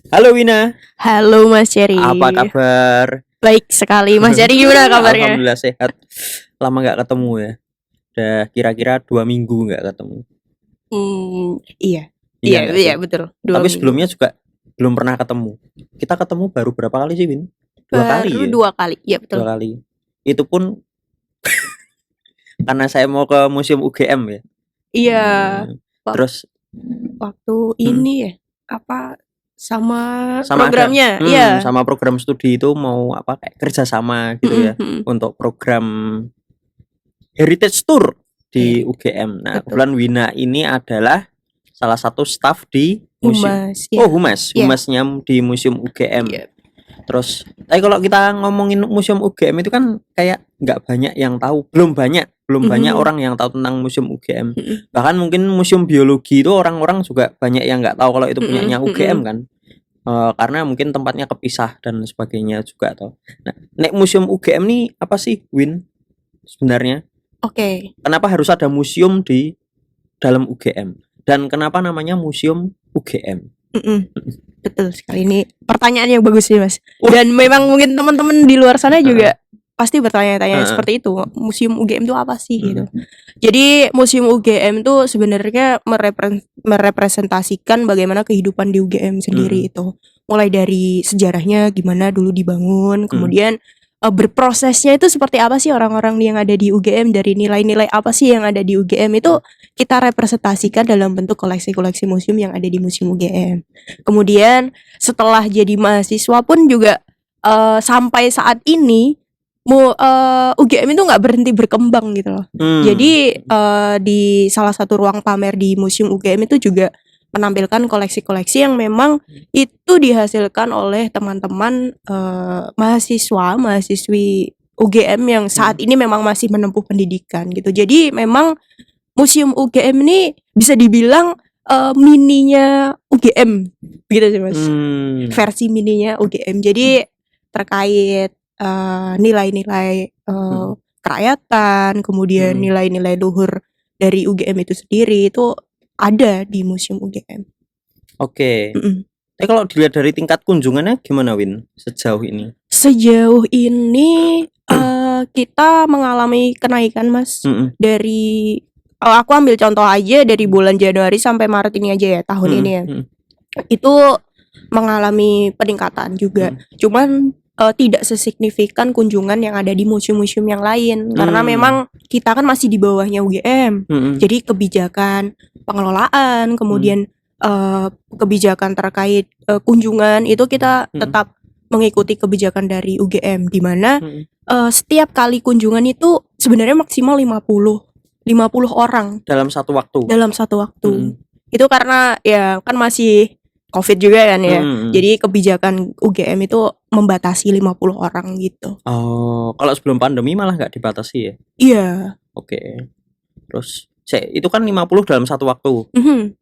Halo Wina, Halo Mas Cherry. apa kabar? Baik sekali Mas Cherry, gimana kabarnya? Alhamdulillah sehat. Lama nggak ketemu ya. Udah kira-kira 2 minggu nggak ketemu. Iya. Iya Iya, nggak iya sih? betul. 2 minggu. Tapi sebelumnya juga belum pernah ketemu. Kita ketemu baru berapa kali sih, Win? 2 kali Baru ya? 2 kali. Iya betul. 2 kali. Itu pun karena saya mau ke Museum UGM ya. Iya. Terus Waktu mm, ini ya apa sama sama ada programnya? Iya. sama program studi itu mau apa kayak kerjasama gitu ya Mm-mm. untuk program Heritage Tour di Iya, UGM. Nah, betul. kebetulan Wina ini adalah salah satu staf di museum. Humas Oh, ya. Iya. humasnya di Museum UGM. Iya. Terus, tapi kalau kita ngomongin Museum UGM itu kan kayak nggak banyak yang tahu, belum banyak Mm-mm. orang yang tahu tentang Museum UGM. Mm-mm. Bahkan mungkin Museum Biologi itu orang-orang juga banyak yang nggak tahu kalau itu Mm-mm. punyanya UGM kan. Karena mungkin tempatnya kepisah dan sebagainya juga toh. Nah, nek Museum UGM nih apa sih, Win? Sebenarnya Oke. kenapa harus ada museum di dalam UGM dan kenapa namanya Museum UGM? Mm-mm. Betul sekali, ini pertanyaan yang bagus nih Mas. Wah. Dan memang mungkin teman-teman di luar sana juga pasti bertanya-tanya Heeh. seperti itu. Museum UGM itu apa sih gitu. Jadi Museum UGM itu sebenarnya merepresentasikan bagaimana kehidupan di UGM sendiri itu. Mulai dari sejarahnya gimana dulu dibangun, kemudian berprosesnya itu seperti apa sih orang-orang yang ada di UGM, dari nilai-nilai apa sih yang ada di UGM itu kita representasikan dalam bentuk koleksi-koleksi museum yang ada di Museum UGM. Kemudian setelah jadi mahasiswa pun juga sampai saat ini UGM itu nggak berhenti berkembang gitu loh. Jadi di salah satu ruang pamer di Museum UGM itu juga menampilkan koleksi-koleksi yang memang itu dihasilkan oleh teman-teman mahasiswi UGM yang saat ini memang masih menempuh pendidikan gitu. Jadi memang Museum UGM ini bisa dibilang mininya UGM gitu sih Mas. Versi mininya UGM. Jadi terkait nilai-nilai kerakyatan, kemudian nilai-nilai luhur dari UGM itu sendiri itu ada di Museum UGM. Oke. Tapi kalau dilihat dari tingkat kunjungannya gimana, Win, sejauh ini? Sejauh ini kita mengalami kenaikan Mas. Dari aku ambil contoh aja dari bulan Januari sampai Maret ini aja ya, tahun ini ya. Itu mengalami peningkatan juga. Cuman tidak sesignifikan kunjungan yang ada di museum-museum yang lain karena memang kita kan masih di bawahnya UGM. Jadi kebijakan pengelolaan, kemudian kebijakan terkait kunjungan itu kita tetap mengikuti kebijakan dari UGM, di mana setiap kali kunjungan itu sebenarnya maksimal 50 orang dalam satu waktu. Itu karena ya kan masih COVID juga kan ya. Jadi kebijakan UGM itu membatasi 50 orang gitu. Oh, kalau sebelum pandemi malah nggak dibatasi ya? Iya. Oke. Terus itu kan 50 dalam satu waktu.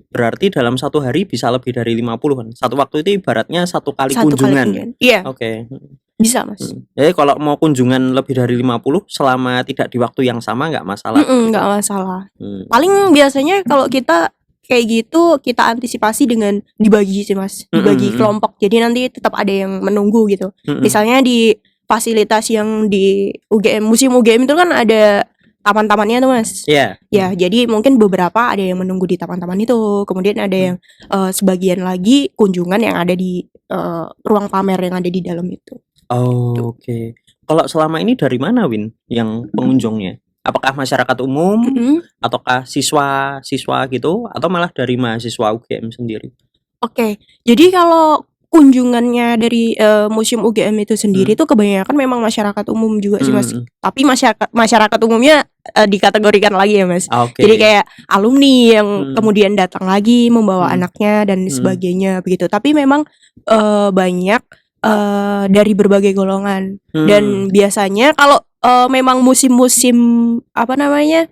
Berarti dalam satu hari bisa lebih dari 50 kan. Satu waktu itu ibaratnya satu kali kunjungan. Iya. Oke. Bisa Mas. Jadi kalau mau kunjungan lebih dari 50 selama tidak di waktu yang sama nggak masalah. Nggak masalah. Paling biasanya kalau kita kayak gitu kita antisipasi dengan dibagi sih Mas, dibagi kelompok. Jadi nanti tetap ada yang menunggu gitu. Misalnya di fasilitas yang di UGM, Museum UGM itu kan ada taman-tamannya tuh Mas. Iya. Ya, jadi mungkin beberapa ada yang menunggu di taman-taman itu. Kemudian ada yang sebagian lagi kunjungan yang ada di ruang pamer yang ada di dalam itu. Oh, oke. Kalau selama ini dari mana, Win, yang pengunjungnya? Apakah masyarakat umum ataukah siswa gitu atau malah dari mahasiswa UGM sendiri? Oke. Jadi kalau kunjungannya dari Museum UGM itu sendiri tuh kebanyakan memang masyarakat umum juga sih Mas. Tapi masyarakat umumnya dikategorikan lagi ya Mas. Jadi kayak alumni yang kemudian datang lagi membawa anaknya dan sebagainya begitu. Tapi memang banyak dari berbagai golongan. Dan biasanya kalau memang musim-musim apa namanya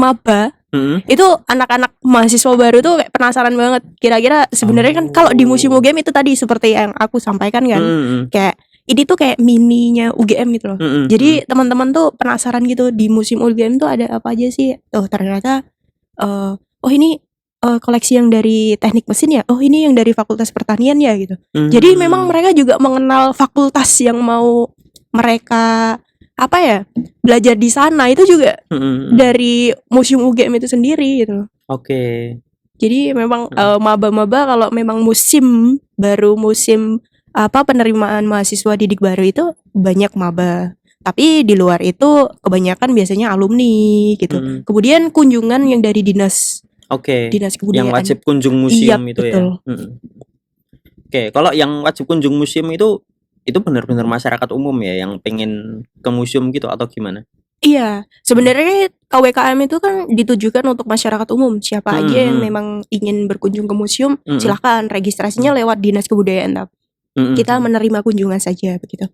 maba, itu anak-anak mahasiswa baru tuh kayak penasaran banget. Kira-kira sebenarnya kan kalau di Museum UGM itu tadi seperti yang aku sampaikan kan, kayak ini tuh kayak mininya UGM gitu loh. Jadi teman-teman tuh penasaran gitu di Museum UGM tuh ada apa aja sih? Oh ternyata oh ini koleksi yang dari teknik mesin ya, oh ini yang dari fakultas pertanian ya gitu. Jadi memang mereka juga mengenal fakultas yang mau mereka belajar di sana itu juga dari museum UGM itu sendiri gitu. Oke. Jadi memang maba-maba kalau memang musim penerimaan mahasiswa didik baru itu banyak maba. Tapi di luar itu kebanyakan biasanya alumni gitu. Kemudian kunjungan yang dari dinas Yang kebudayaan. wajib kunjung museum itu betul. ya. Oke, kalau yang wajib kunjung museum itu benar-benar masyarakat umum ya yang pengen ke museum gitu atau gimana? Iya, sebenarnya KWKM itu kan ditujukan untuk masyarakat umum. Siapa aja yang memang ingin berkunjung ke museum, silahkan registrasinya lewat dinas kebudayaan. Kita menerima kunjungan saja begitu.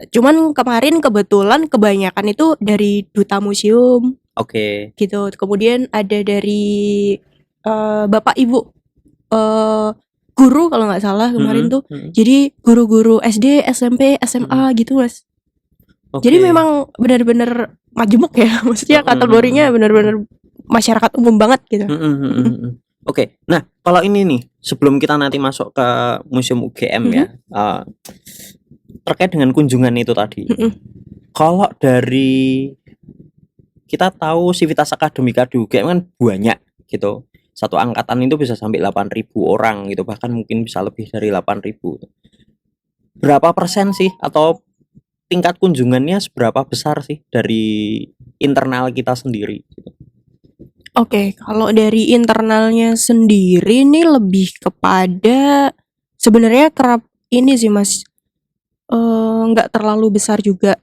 Cuman kemarin kebetulan kebanyakan itu dari duta museum. Oke. Gitu. Kemudian ada dari bapak ibu guru kalau nggak salah kemarin tuh. Jadi guru-guru SD, SMP, SMA gitu Mas. Jadi memang benar-benar majemuk ya. Maksudnya kategorinya benar-benar masyarakat umum banget gitu. Oke. Nah, kalau ini nih sebelum kita nanti masuk ke museum UGM ya. Terkait dengan kunjungan itu tadi. Kalau dari kita tahu sivitas akademika di UGM kan banyak gitu. Satu angkatan itu bisa sampai 8.000 orang gitu, bahkan mungkin bisa lebih dari 8.000. Berapa persen sih atau tingkat kunjungannya seberapa besar sih dari internal kita sendiri gitu? Oke, kalau dari internalnya sendiri nih lebih kepada sebenarnya kerap ini sih Mas. Nggak terlalu besar juga.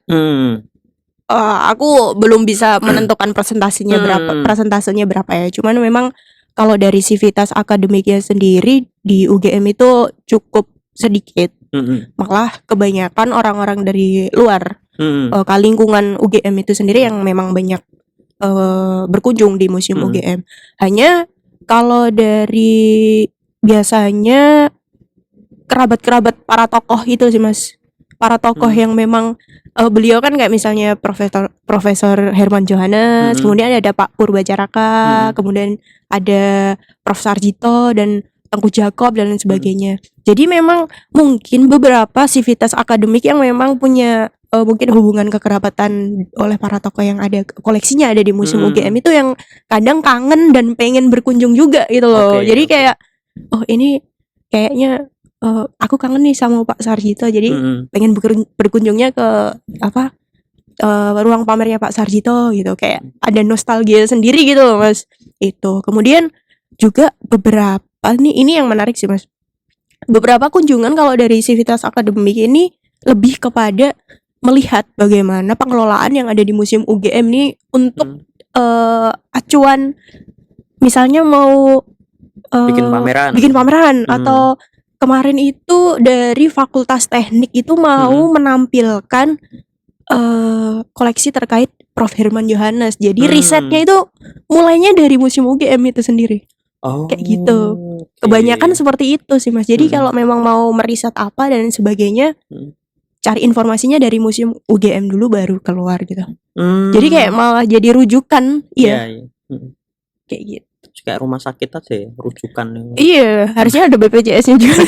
Aku belum bisa menentukan persentasenya berapa ya. Cuman memang kalau dari sivitas akademiknya sendiri di UGM itu cukup sedikit. Malah kebanyakan orang-orang dari luar ke lingkungan UGM itu sendiri yang memang banyak berkunjung di museum UGM. Hanya kalau dari biasanya kerabat-kerabat para tokoh itu sih Mas. Para tokoh yang memang beliau kan kayak misalnya Profesor Herman Johannes, kemudian ada Pak Purbacaraka, kemudian ada Prof Sarjito dan Tengku Jakob dan lain sebagainya. Jadi memang mungkin beberapa sivitas akademik yang memang punya mungkin hubungan kekerabatan oleh para tokoh yang ada koleksinya ada di museum UGM itu yang kadang kangen dan pengen berkunjung juga gitu loh. Jadi kayak ini kayaknya aku kangen nih sama Pak Sarjito, jadi pengen berkunjungnya ke ruang pamernya Pak Sarjito gitu, kayak ada nostalgia sendiri gitu loh Mas. Itu kemudian juga beberapa ini yang menarik sih Mas. Beberapa kunjungan kalau dari sivitas akademik ini lebih kepada melihat bagaimana pengelolaan yang ada di museum UGM nih untuk acuan misalnya mau bikin pameran atau kemarin itu dari Fakultas Teknik itu mau menampilkan koleksi terkait Prof Herman Johannes. Jadi risetnya itu mulainya dari museum UGM itu sendiri. Kayak gitu. Kebanyakan seperti itu sih Mas. Jadi kalau memang mau meriset apa dan sebagainya, cari informasinya dari museum UGM dulu baru keluar gitu. Jadi kayak malah jadi rujukan, iya. Kayak gitu. Kayak rumah sakit aja ya, rujukan. Iya, harusnya ada BPJS-nya juga.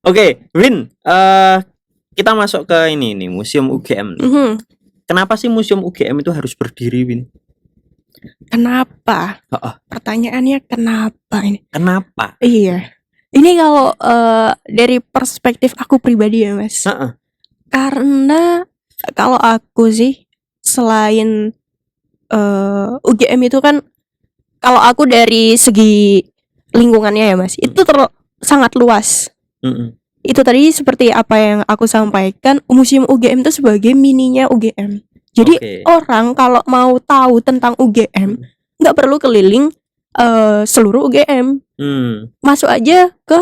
Oke, Win, kita masuk ke ini nih, museum UGM nih. Kenapa sih museum UGM itu harus berdiri, Win? Kenapa? Pertanyaannya kenapa ini? Kenapa? Iya. Ini kalau dari perspektif aku pribadi ya, Mas. Karena kalau aku sih selain UGM itu kan kalau aku dari segi lingkungannya ya Mas, itu sangat luas. Itu tadi seperti apa yang aku sampaikan, museum UGM itu sebagai mininya UGM. Jadi orang kalau mau tahu tentang UGM nggak perlu keliling seluruh UGM, masuk aja ke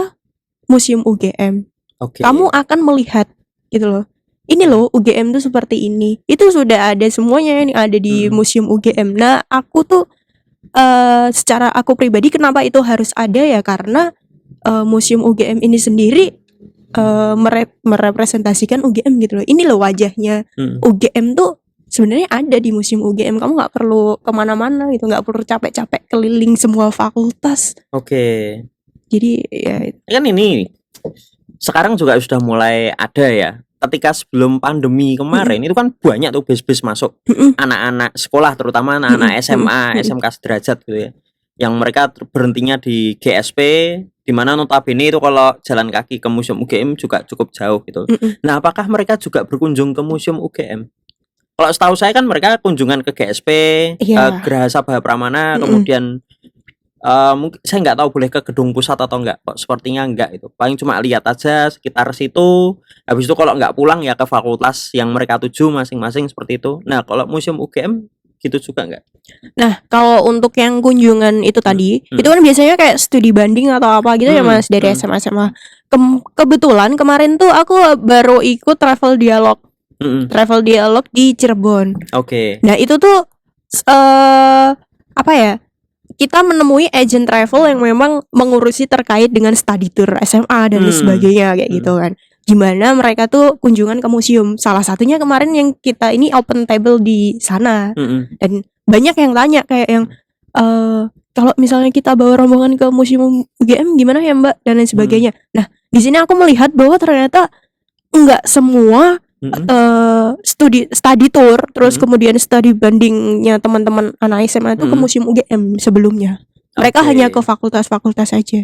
museum UGM. Kamu akan melihat gitu loh. Ini loh UGM tuh seperti ini. Itu sudah ada semuanya yang ada di museum UGM. Nah, aku tuh secara aku pribadi kenapa itu harus ada ya karena museum UGM ini sendiri merepresentasikan UGM gitu loh. Ini loh wajahnya UGM tuh sebenarnya ada di museum UGM. Kamu nggak perlu kemana-mana gitu, nggak perlu capek-capek keliling semua fakultas. Oke. Jadi ya Kan ini sekarang juga sudah mulai ada ya. Ketika sebelum pandemi kemarin itu kan banyak tuh bis-bis masuk anak-anak sekolah, terutama anak-anak SMA, SMK sederajat gitu ya. Yang mereka berhentinya di GSP, di mana notabene itu kalau jalan kaki ke museum UGM juga cukup jauh gitu. Nah, apakah mereka juga berkunjung ke museum UGM? Kalau setahu saya kan mereka kunjungan ke GSP, Iya. Geraha Sabha Pramana, kemudian mungkin saya nggak tahu boleh ke gedung pusat atau enggak. Kok sepertinya enggak itu. Paling cuma lihat aja sekitar situ. Habis itu kalau nggak pulang ya ke fakultas yang mereka tuju masing-masing seperti itu. Nah, kalau museum UGM gitu juga enggak? Nah, kalau untuk yang kunjungan itu tadi, itu kan biasanya kayak studi banding atau apa gitu ya Mas dari SMA. Kebetulan kemarin tuh aku baru ikut travel dialog. Travel dialog di Cirebon. Oke. Nah, itu tuh apa ya? Kita menemui agent travel yang memang mengurusi terkait dengan study tour SMA dan sebagainya kayak gitu kan. Gimana mereka tuh kunjungan ke museum. Salah satunya kemarin yang kita ini open table di sana. Dan banyak yang tanya kayak yang kalau misalnya kita bawa rombongan ke museum UGM gimana ya Mbak dan lain sebagainya. Nah, di sini aku melihat bahwa ternyata enggak semua study tour terus kemudian study bandingnya teman-teman anak SMA itu ke museum UGM sebelumnya. Mereka hanya ke fakultas-fakultas saja.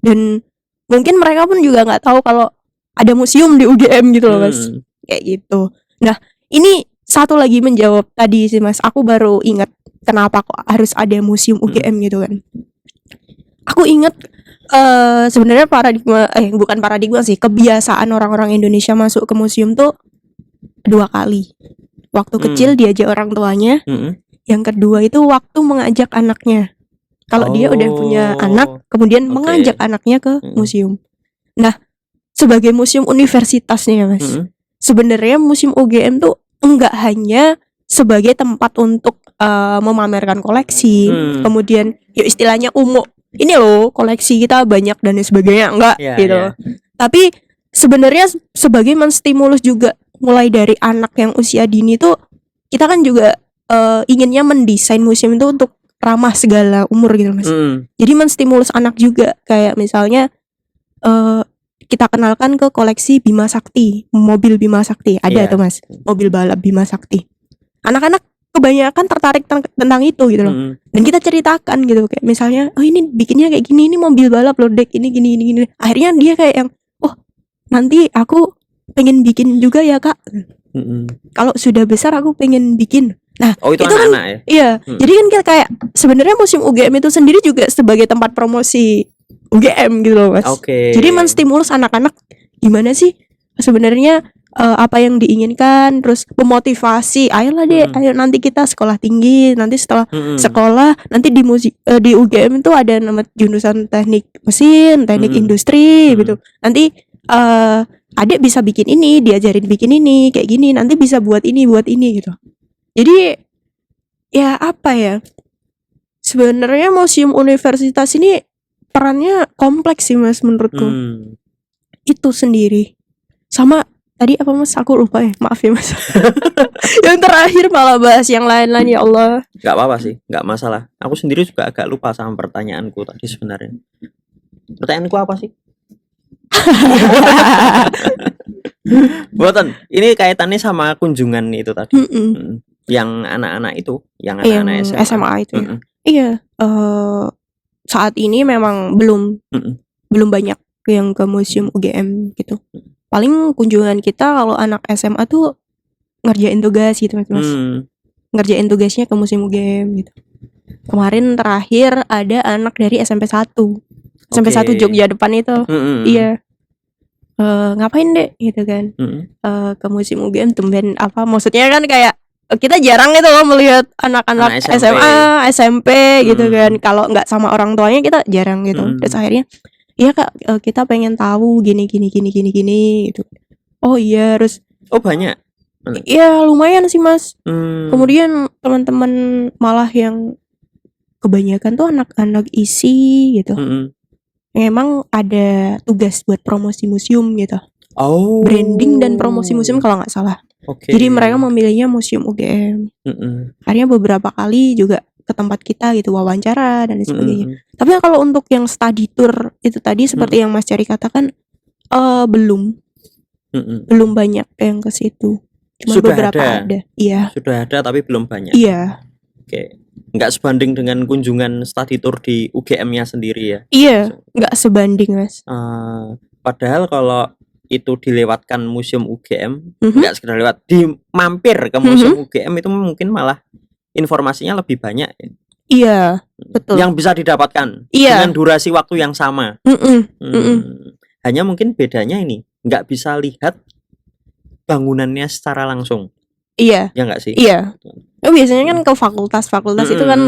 Dan mungkin mereka pun juga nggak tahu kalau ada museum di UGM gitu loh Mas. Kayak gitu. Nah, ini satu lagi menjawab tadi sih Mas. Aku baru ingat kenapa kok harus ada museum UGM gitu kan. Aku ingat sebenarnya bukan paradigma sih, kebiasaan orang-orang Indonesia masuk ke museum tuh 2 kali. Waktu kecil diajak orang tuanya. Yang kedua itu waktu mengajak anaknya. Kalau dia udah punya anak, kemudian mengajak anaknya ke museum. Nah, sebagai museum universitas nih ya Mas. Sebenarnya museum UGM tuh enggak hanya sebagai tempat untuk memamerkan koleksi, kemudian ya istilahnya umum. Ini loh koleksi kita banyak dan sebagainya, enggak gitu. Tapi sebenarnya sebagai menstimulus juga, mulai dari anak yang usia dini tuh kita kan juga inginnya mendesain museum itu untuk ramah segala umur gitu Mas. Jadi menstimulus anak juga, kayak misalnya kita kenalkan ke koleksi Bima Sakti, mobil Bima Sakti ada tuh Mas, mobil balap Bima Sakti. Anak-anak kebanyakan tertarik tentang itu gitu loh. Dan kita ceritakan gitu kayak misalnya, oh ini bikinnya kayak gini, ini mobil balap loh Dek, ini gini. Akhirnya dia kayak yang, oh nanti aku pengen bikin juga ya Kak. Kalau sudah besar aku pengen bikin. Nah, itu anak-anak kan, ya? Iya. Jadi kan kita kayak sebenarnya museum UGM itu sendiri juga sebagai tempat promosi UGM gitu loh Mas. Jadi menstimulus anak-anak gimana sih sebenarnya apa yang diinginkan, terus memotivasi, ayolah deh, ayo nanti kita sekolah tinggi, nanti setelah sekolah nanti di UGM itu ada nama jurusan teknik mesin, teknik industri gitu. Nanti adik bisa bikin ini, diajarin bikin ini, kayak gini, nanti bisa buat ini gitu. Jadi ya apa ya? Sebenarnya museum universitas ini perannya kompleks sih Mas menurutku. Itu sendiri. Sama tadi apa Mas? Aku lupa ya. Maaf ya Mas. Yang terakhir malah bahas yang lain-lain, ya Allah. Gak apa-apa sih, gak masalah. Aku sendiri juga agak lupa sama pertanyaanku tadi sebenarnya. Pertanyaanku apa sih? Boten, ini kaitannya sama kunjungan itu tadi. Yang anak-anak itu, yang anak-anak SMA itu ya. Iya, saat ini memang belum banyak yang ke museum UGM gitu. Paling kunjungan kita kalau anak SMA tuh ngerjain tugas gitu Mas. Ngerjain tugasnya ke museum UGM gitu. Kemarin terakhir ada anak dari SMP 1. SMP 1 Jogja depan itu. Iya. Ngapain deh gitu kan. Ke museum UGM tumben apa, maksudnya kan kayak kita jarang itu loh melihat anak-anak SMA, SMP gitu kan. Kalau nggak sama orang tuanya kita jarang gitu. Terus akhirnya, iya Kak, kita pengen tahu gini gitu. Oh iya, terus banyak. Iya lumayan sih Mas. Kemudian teman-teman malah yang kebanyakan tuh anak-anak isi gitu. Memang ada tugas buat promosi museum gitu. Branding dan promosi museum kalau nggak salah. Oke. Jadi mereka memilihnya museum UGM. Akhirnya beberapa kali juga ke tempat kita gitu, wawancara dan lain sebagainya. Tapi kalau untuk yang study tour itu tadi seperti yang Mas Cari katakan, belum banyak yang ke situ. Cuma Sudah beberapa ada. Iya. Sudah ada tapi belum banyak. Iya. Oke. Nggak sebanding dengan kunjungan study tour di UGM-nya sendiri ya. Iya, nggak sebanding, Mas. Padahal kalau itu dilewatkan museum UGM, nggak sekedar lewat, mampir ke museum UGM itu mungkin malah informasinya lebih banyak ya. Iya, betul. Yang bisa didapatkan dengan durasi waktu yang sama. Hanya mungkin bedanya ini nggak bisa lihat bangunannya secara langsung. Iya. Ya nggak sih? Iya. Biasanya kan ke fakultas itu kan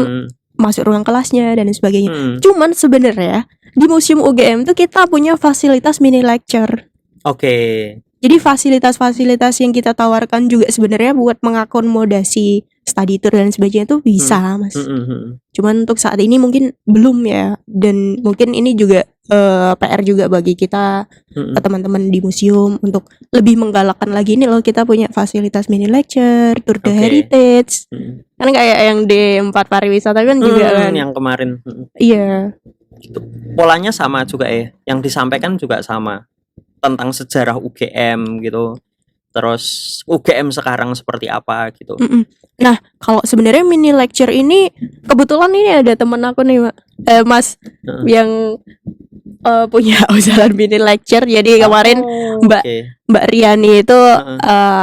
masuk ruang kelasnya dan sebagainya. Cuman sebenarnya di museum UGM tuh kita punya fasilitas mini lecture. Oke. Jadi fasilitas-fasilitas yang kita tawarkan juga sebenarnya buat mengakomodasi study tour dan sebagainya itu bisa, Mas. Cuman untuk saat ini mungkin belum ya, dan mungkin ini juga PR juga bagi kita, teman-teman di museum untuk lebih menggalakkan lagi ini loh, kita punya fasilitas mini lecture, tour the heritage. Kan kayak yang D4 pariwisata kan juga kan. Yang kemarin. Iya. Polanya sama juga ya, yang disampaikan juga sama. Tentang sejarah UGM gitu, terus UGM sekarang seperti apa gitu. Nah, kalau sebenarnya mini lecture ini kebetulan ini ada temen aku nih, Mas, yang punya usaha mini lecture. Jadi kemarin Mbak Riani itu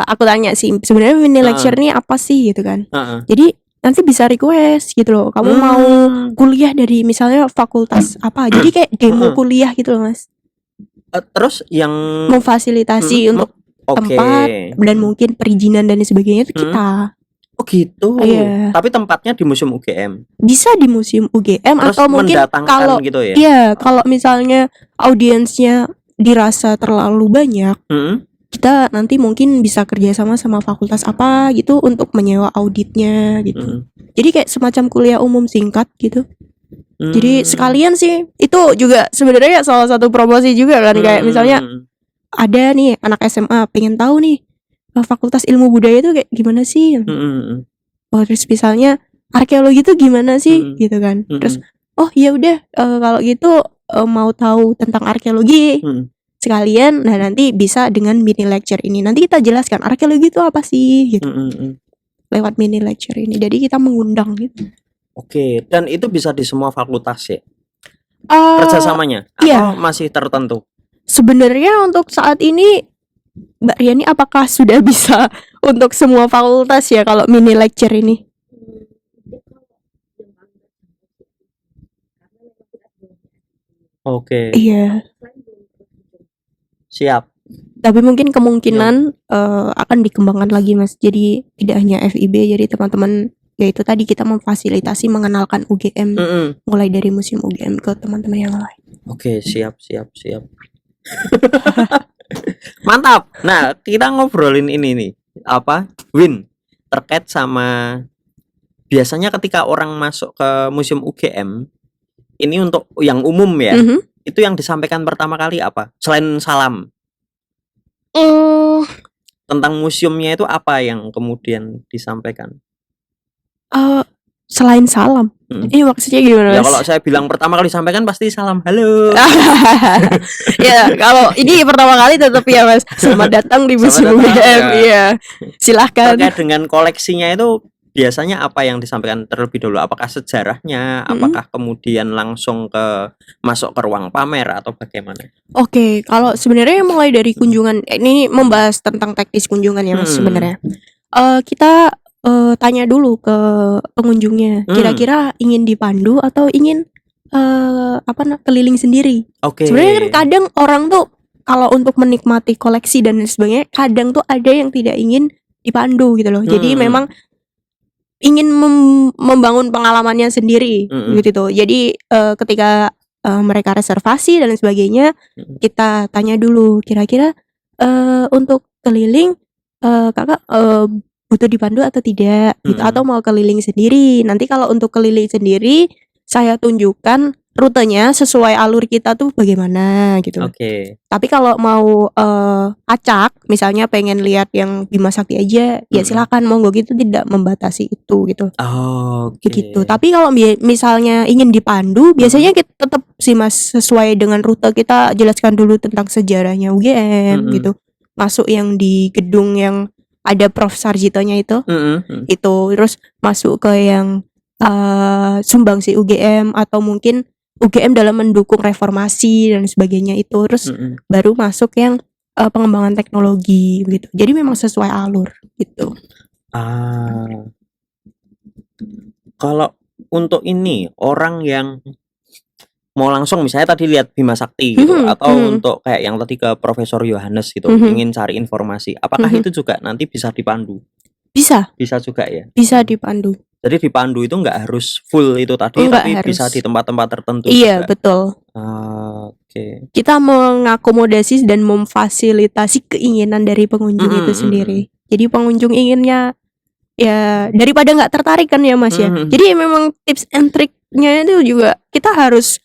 aku tanya sih, sebenarnya mini lecture ini apa sih gitu kan. Jadi nanti bisa request gitu loh, kamu mau kuliah dari misalnya fakultas apa, jadi kayak demo kuliah gitu loh, Mas. Terus yang memfasilitasi untuk tempat dan mungkin perizinan dan sebagainya itu kita. Oh gitu. Iya. Tapi tempatnya di museum UGM. Bisa di museum UGM. Terus atau mungkin kalau gitu ya? Iya, kalau misalnya audiensnya dirasa terlalu banyak, kita nanti mungkin bisa kerjasama sama fakultas apa gitu untuk menyewa auditnya gitu. Jadi kayak semacam kuliah umum singkat gitu. Jadi sekalian sih, itu juga sebenarnya salah satu promosi juga kan, kayak misalnya ada nih anak SMA pengen tahu nih fakultas ilmu budaya itu kayak gimana sih. Terus misalnya arkeologi itu gimana sih gitu kan. Terus oh ya udah kalau gitu mau tahu tentang arkeologi sekalian, nah nanti bisa dengan mini lecture ini. Nanti kita jelaskan arkeologi itu apa sih gitu. Lewat mini lecture ini. Jadi kita mengundang gitu. Oke, dan itu bisa di semua fakultas ya? Kerjasamanya? Iya. Atau masih tertentu? Sebenarnya untuk saat ini Mbak Riani apakah sudah bisa untuk semua fakultas ya kalau mini lecture ini? Oke. Iya. Siap. Tapi mungkin kemungkinan akan dikembangkan lagi, Mas. Jadi tidak hanya FIB, jadi teman-teman yaitu tadi kita memfasilitasi mengenalkan UGM mulai dari museum UGM ke teman-teman yang lain. Oke, siap. Mantap. Nah, kita ngobrolin ini nih, Win, terkait sama biasanya ketika orang masuk ke museum UGM ini untuk yang umum ya, itu yang disampaikan pertama kali apa? Selain salam. Tentang museumnya itu apa yang kemudian disampaikan? Selain salam, ini maksudnya gimana, Mas? Ya kalau saya bilang pertama kali disampaikan pasti salam halo. Ya kalau ini pertama kali tetap ya, Mas. Selamat datang di museum UGM. Iya. Silahkan. Terkait dengan koleksinya itu biasanya apa yang disampaikan terlebih dulu? Apakah sejarahnya? Apakah kemudian langsung masuk ke ruang pamer atau bagaimana? Oke, kalau sebenarnya mulai dari kunjungan, ini membahas tentang teknis kunjungan ya, Mas, sebenarnya. Kita tanya dulu ke pengunjungnya, kira-kira ingin dipandu atau ingin keliling sendiri. Sebenarnya kan kadang orang tuh kalau untuk menikmati koleksi dan sebagainya, kadang tuh ada yang tidak ingin dipandu gitu loh. Jadi memang ingin membangun pengalamannya sendiri gitu. Jadi ketika mereka reservasi dan sebagainya, kita tanya dulu kira-kira untuk keliling kakak butuh dipandu atau tidak gitu, atau mau keliling sendiri. Nanti kalau untuk keliling sendiri saya tunjukkan rutenya sesuai alur kita tuh bagaimana gitu. Oke. Tapi kalau mau acak, misalnya pengen lihat yang Bima Sakti aja, ya silakan monggo, gitu, tidak membatasi itu gitu. Begitu. Oke. Tapi kalau misalnya ingin dipandu, biasanya kita tetap sih Mas sesuai dengan rute, kita jelaskan dulu tentang sejarahnya UGM gitu. Masuk yang di gedung yang ada Prof Sarjitonya itu. Itu terus masuk ke yang sumbangsi UGM atau mungkin UGM dalam mendukung reformasi dan sebagainya itu, terus baru masuk yang pengembangan teknologi gitu. Jadi memang sesuai alur gitu. Kalau untuk ini orang yang mau langsung misalnya tadi lihat Bima Sakti gitu, atau untuk kayak yang tadi ke Profesor Yohanes gitu, ingin cari informasi, apakah itu juga nanti bisa dipandu? Bisa juga ya? Bisa dipandu. Jadi dipandu itu nggak harus full itu tadi, Nggak tapi harus. bisa di tempat-tempat tertentu Iya, juga. betul. Oke. Kita mengakomodasi dan memfasilitasi keinginan dari pengunjung itu sendiri. Jadi pengunjung inginnya ya daripada nggak tertarik kan ya Mas ya. Jadi memang tips and triknya itu juga kita harus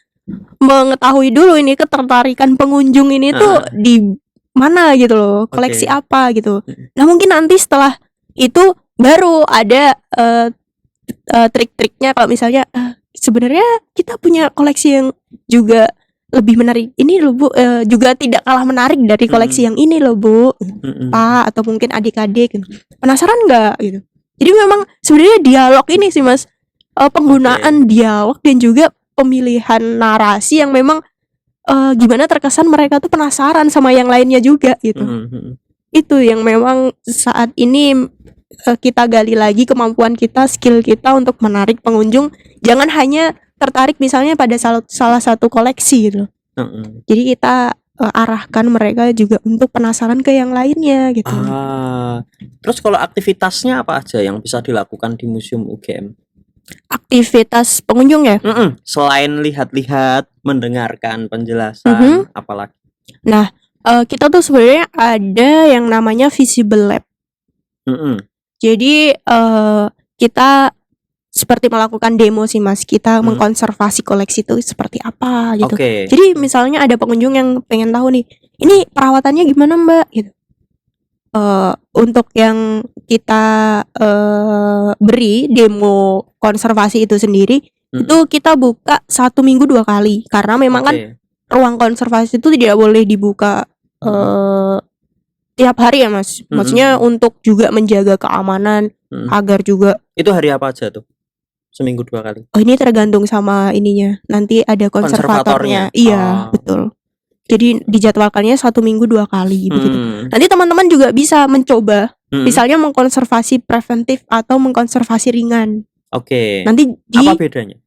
mengetahui dulu ini ketertarikan pengunjung ini tuh di mana gitu loh, koleksi apa gitu. Nah mungkin nanti setelah itu baru ada trik-triknya, kalau misalnya sebenarnya kita punya koleksi yang juga lebih menarik ini loh Bu, juga tidak kalah menarik dari koleksi yang ini loh Bu, Pak, atau mungkin adik-adik penasaran nggak gitu. Jadi memang sebenarnya dialog ini sih Mas, penggunaan dialog dan juga pemilihan narasi yang memang gimana terkesan mereka tuh penasaran sama yang lainnya juga gitu. Itu yang memang saat ini kita gali lagi kemampuan kita, skill kita untuk menarik pengunjung, jangan hanya tertarik misalnya pada salah satu koleksi gitu. Jadi kita arahkan mereka juga untuk penasaran ke yang lainnya gitu. Terus kalau aktivitasnya apa aja yang bisa dilakukan di Museum UGM? Aktivitas pengunjung ya? Selain lihat-lihat, mendengarkan penjelasan, apalagi? Nah, kita tuh sebenarnya ada yang namanya visible lab. Jadi kita seperti melakukan demo sih Mas, kita mengkonservasi koleksi itu seperti apa gitu. Jadi misalnya ada pengunjung yang pengen tahu nih, ini perawatannya gimana Mbak gitu. Untuk yang kita beri demo konservasi itu sendiri, itu kita buka 1 minggu 2 kali, karena memang kan ruang konservasi itu tidak boleh dibuka tiap hari ya Mas. Maksudnya untuk juga menjaga keamanan agar juga. Itu hari apa aja tuh? Seminggu 2 kali? Oh ini tergantung sama ininya. Nanti ada konservatornya. Iya, betul. Jadi dijadwalkannya 1 minggu 2 kali begitu. Nanti teman-teman juga bisa mencoba, misalnya mengkonservasi preventif atau mengkonservasi ringan. Nanti apa bedanya?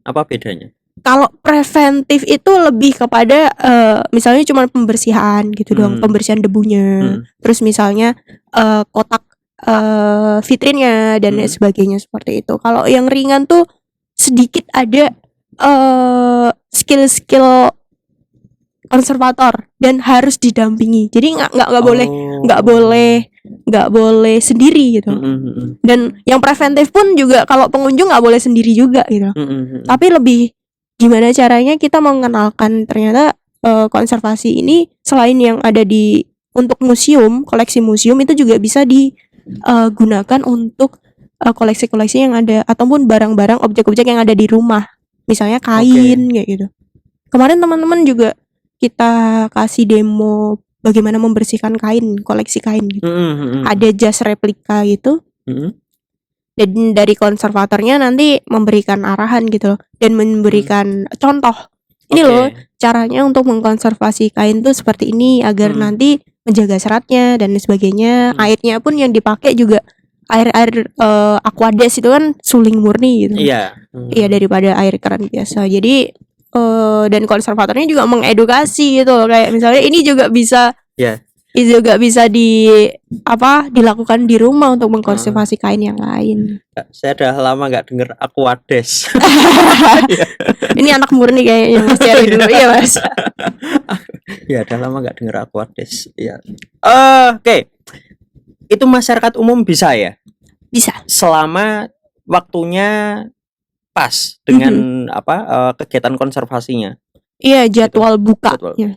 Apa bedanya? Kalau preventif itu lebih kepada misalnya cuma pembersihan gitu doang, pembersihan debunya. Terus misalnya kotak vitrinnya dan sebagainya seperti itu. Kalau yang ringan tuh sedikit ada skill-skill konservator dan harus didampingi. Jadi nggak boleh sendiri gitu. Dan yang preventif pun juga kalau pengunjung nggak boleh sendiri juga gitu. Tapi lebih gimana caranya kita mengenalkan ternyata konservasi ini selain yang ada di untuk museum, koleksi museum itu juga bisa digunakan untuk koleksi-koleksi yang ada ataupun barang-barang objek-objek yang ada di rumah. Misalnya kain kayak gitu. Kemarin teman-teman juga kita kasih demo bagaimana membersihkan kain, koleksi kain gitu. Ada jas replika gitu. Dan dari konservatornya nanti memberikan arahan gitu loh, dan memberikan contoh. Ini loh caranya untuk mengkonservasi kain tuh seperti ini agar nanti menjaga seratnya dan sebagainya. Airnya pun yang dipakai juga air Aquades itu kan suling murni gitu. Iya daripada air keran biasa. Jadi dan konservatornya juga mengedukasi gitu, kayak misalnya ini juga bisa dilakukan di rumah untuk mengkonservasi kain yang lain. Saya udah lama nggak dengar Aquades. Ini anak murni kayaknya Mas Ceri dulu ya Mas. Ya udah lama nggak dengar Aquades. Ya. Itu masyarakat umum bisa ya? Bisa. Selama waktunya pas dengan kegiatan konservasinya. Iya, jadwal Jadwal. bukanya.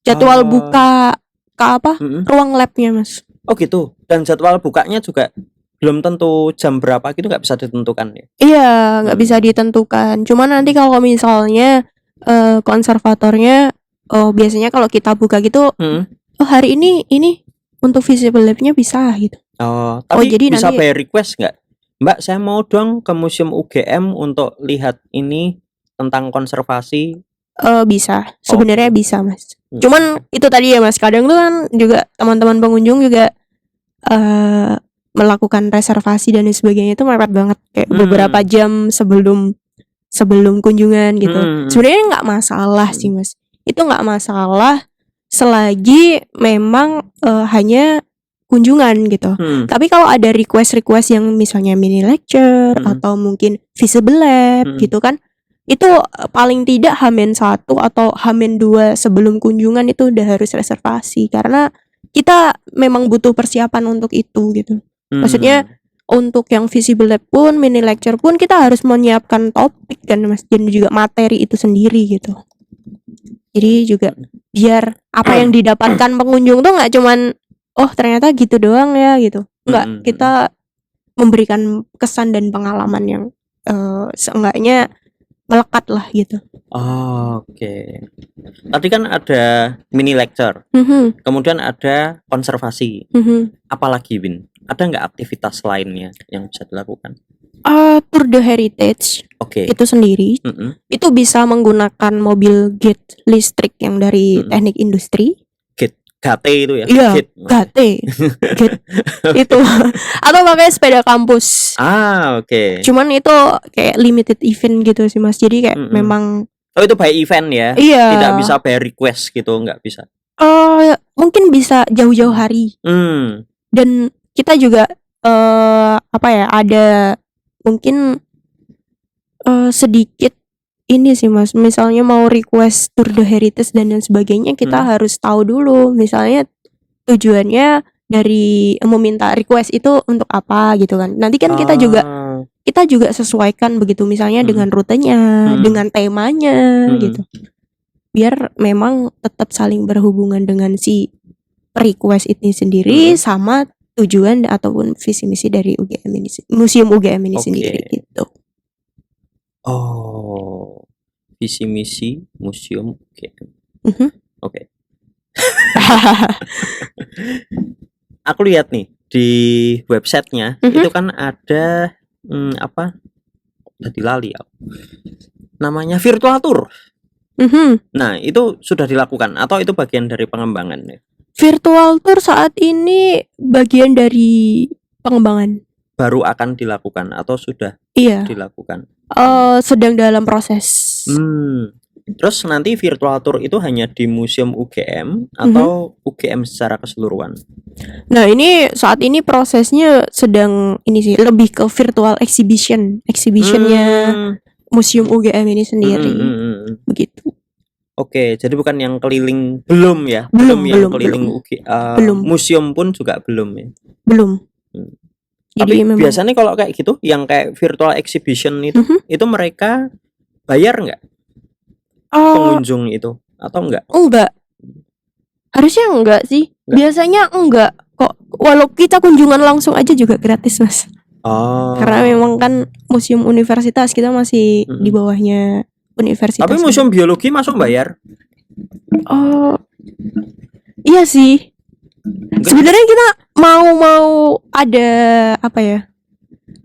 Jadwal Oh. buka ke apa? Mm-mm. Ruang labnya, Mas. Oh gitu. Dan jadwal bukanya juga belum tentu jam berapa gitu, nggak bisa ditentukan ya. Iya, nggak bisa ditentukan. Cuman nanti kalau misalnya konservatornya biasanya kalau kita buka gitu, oh hari ini untuk visible lab-nya bisa gitu. Oh, tapi jadi bisa nanti by request nggak? Mbak, saya mau dong ke Museum UGM untuk lihat ini tentang konservasi. bisa. Sebenarnya gitu. bisa, Mas. Cuman itu tadi ya, Mas. Kadang tuh kan juga teman-teman pengunjung juga melakukan reservasi dan sebagainya itu mepet banget, kayak beberapa jam sebelum kunjungan gitu. Sebenarnya nggak masalah sih, Mas. Itu nggak masalah selagi memang hanya kunjungan gitu. Tapi kalau ada request yang misalnya mini lecture atau mungkin visible lab gitu kan, itu paling tidak H-1 atau H-2 sebelum kunjungan itu udah harus reservasi, karena kita memang butuh persiapan untuk itu gitu. Maksudnya untuk yang visible lab pun, mini lecture pun kita harus menyiapkan topik kan, Mas, dan juga materi itu sendiri gitu. Jadi juga biar apa yang didapatkan pengunjung tuh nggak cuman oh ternyata gitu doang ya gitu. Enggak, kita memberikan kesan dan pengalaman yang seenggaknya melekat lah gitu. Oke. Tadi kan ada mini lecture, kemudian ada konservasi. Apalagi, Win? Ada nggak aktivitas lainnya yang bisa dilakukan? Tour de heritage itu sendiri itu bisa menggunakan mobil gate listrik yang dari teknik industri. GT itu ya? Iya, GT itu atau pakai sepeda kampus. Oke. Cuman itu kayak limited event gitu sih, Mas. Jadi kayak memang itu by event ya? Iya. Tidak bisa by request gitu, nggak bisa? Mungkin bisa jauh-jauh hari. Dan kita juga ada mungkin sedikit ini sih, Mas. Misalnya mau request tour de heritage dan lain sebagainya, kita harus tahu dulu misalnya tujuannya dari meminta request itu untuk apa gitu kan. Nanti kan kita juga sesuaikan begitu, misalnya dengan rutenya, dengan temanya gitu. Biar memang tetap saling berhubungan dengan si request ini sendiri sama tujuan ataupun visi misi dari UGM ini, Museum UGM ini sendiri gitu. Oh, visi misi Museum UGM. Oke. Aku lihat nih di websitenya itu kan ada tadi lali aku. Namanya virtual tour. Nah, itu sudah dilakukan atau itu bagian dari pengembangan ya? Virtual tour saat ini bagian dari pengembangan. Baru akan dilakukan atau sudah dilakukan? Sedang dalam proses. Terus nanti virtual tour itu hanya di Museum UGM atau UGM secara keseluruhan? Nah, ini saat ini prosesnya sedang ini sih, lebih ke virtual exhibitionnya Museum UGM ini sendiri. Begitu. Oke, jadi bukan yang keliling, belum ya? Belum yang keliling museum pun juga belum ya? Belum. Jadi tapi biasanya kalau kayak gitu, yang kayak virtual exhibition itu mereka bayar nggak? Pengunjung itu atau enggak? Enggak. Harusnya enggak sih. Biasanya enggak kok. Walau kita kunjungan langsung aja juga gratis, Mas. Karena memang kan museum universitas, kita masih di bawahnya universitas. Tapi museum biologi masuk bayar? Iya sih. Sebenarnya kita mau ada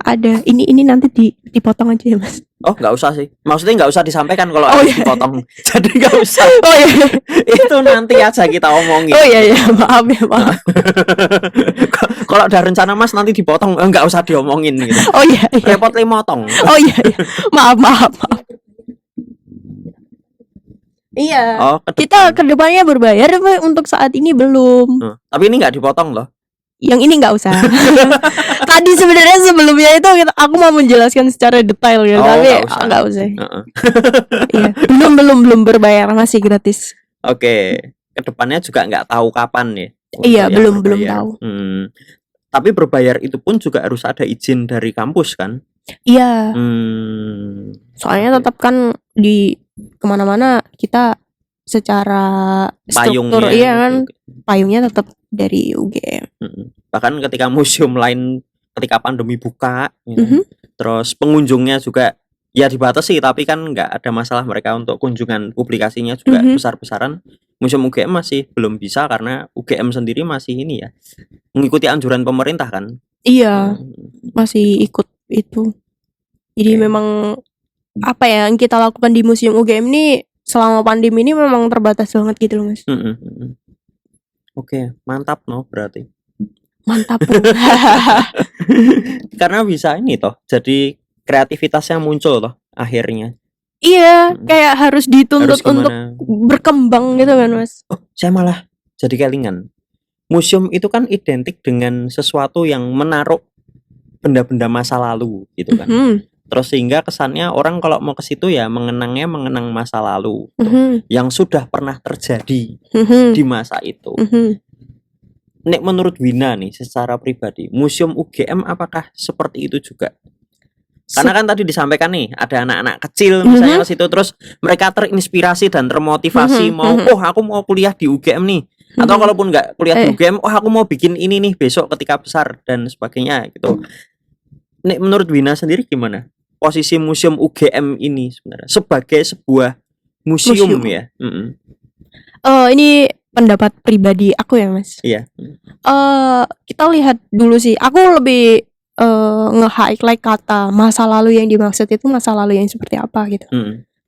ada ini nanti dipotong aja ya, Mas. Oh, nggak usah sih. Maksudnya nggak usah disampaikan kalau dipotong. Jadi nggak usah. Itu nanti aja kita omongin. Maaf. Kalau ada rencana Mas nanti dipotong, nggak usah diomongin gitu. Repot limotong. Maaf. Iya. Kita kedepannya berbayar, tapi untuk saat ini belum. Tapi ini nggak dipotong loh. Yang ini nggak usah. Tadi sebenarnya sebelumnya itu aku mau menjelaskan secara detail ya, tapi nggak usah. Iya. Belum berbayar, masih gratis. Oke. Kedepannya juga nggak tahu kapan ya? Iya, belum tahu. Tapi berbayar itu pun juga harus ada izin dari kampus kan? Iya, soalnya Oke. tetap kan di kemana-mana kita secara struktur Payungnya iya itu kan juga. payungnya tetap dari UGM. Bahkan ketika museum lain ketika pandemi buka, ya, Mhm. terus pengunjungnya juga ya dibatasi, tapi kan nggak ada masalah mereka untuk kunjungan publikasinya juga Mhm. besar-besaran. Museum UGM masih belum bisa karena UGM sendiri masih ini ya, mengikuti anjuran pemerintah kan. Iya, Hmm, masih ikut itu. Jadi oke. memang apa ya yang kita lakukan di Museum UGM ini selama pandemi ini memang terbatas banget gitu loh, Mas. Oke, mantap no berarti. Mantap. Karena bisa ini toh, jadi kreativitasnya muncul toh akhirnya. Iya, Mm-mm. kayak harus Harus dituntut untuk gimana? berkembang gitu kan, Mas. Oh, saya malah jadi kelingan. Museum itu kan identik dengan sesuatu yang menaruh benda-benda masa lalu gitu kan. Mhm. Terus sehingga kesannya orang kalau mau ke situ ya mengenang masa lalu gitu, Mhm. yang sudah pernah terjadi Mhm. di masa itu. Mhm. Nek menurut Wina nih secara pribadi, Museum UGM apakah seperti itu juga? Karena kan tadi disampaikan nih ada anak-anak kecil misalnya ke situ terus mereka terinspirasi dan termotivasi mau aku mau kuliah di UGM nih, atau kalaupun nggak kuliah di UGM aku mau bikin ini nih besok ketika besar dan sebagainya gitu. Nek menurut Wina sendiri gimana posisi Museum UGM ini sebenarnya sebagai sebuah museum Museum. ya? Ini pendapat pribadi aku ya, Mas. Iya. Kita lihat dulu sih. Aku lebih nge-highlight kata masa lalu yang dimaksud itu masa lalu yang seperti apa gitu.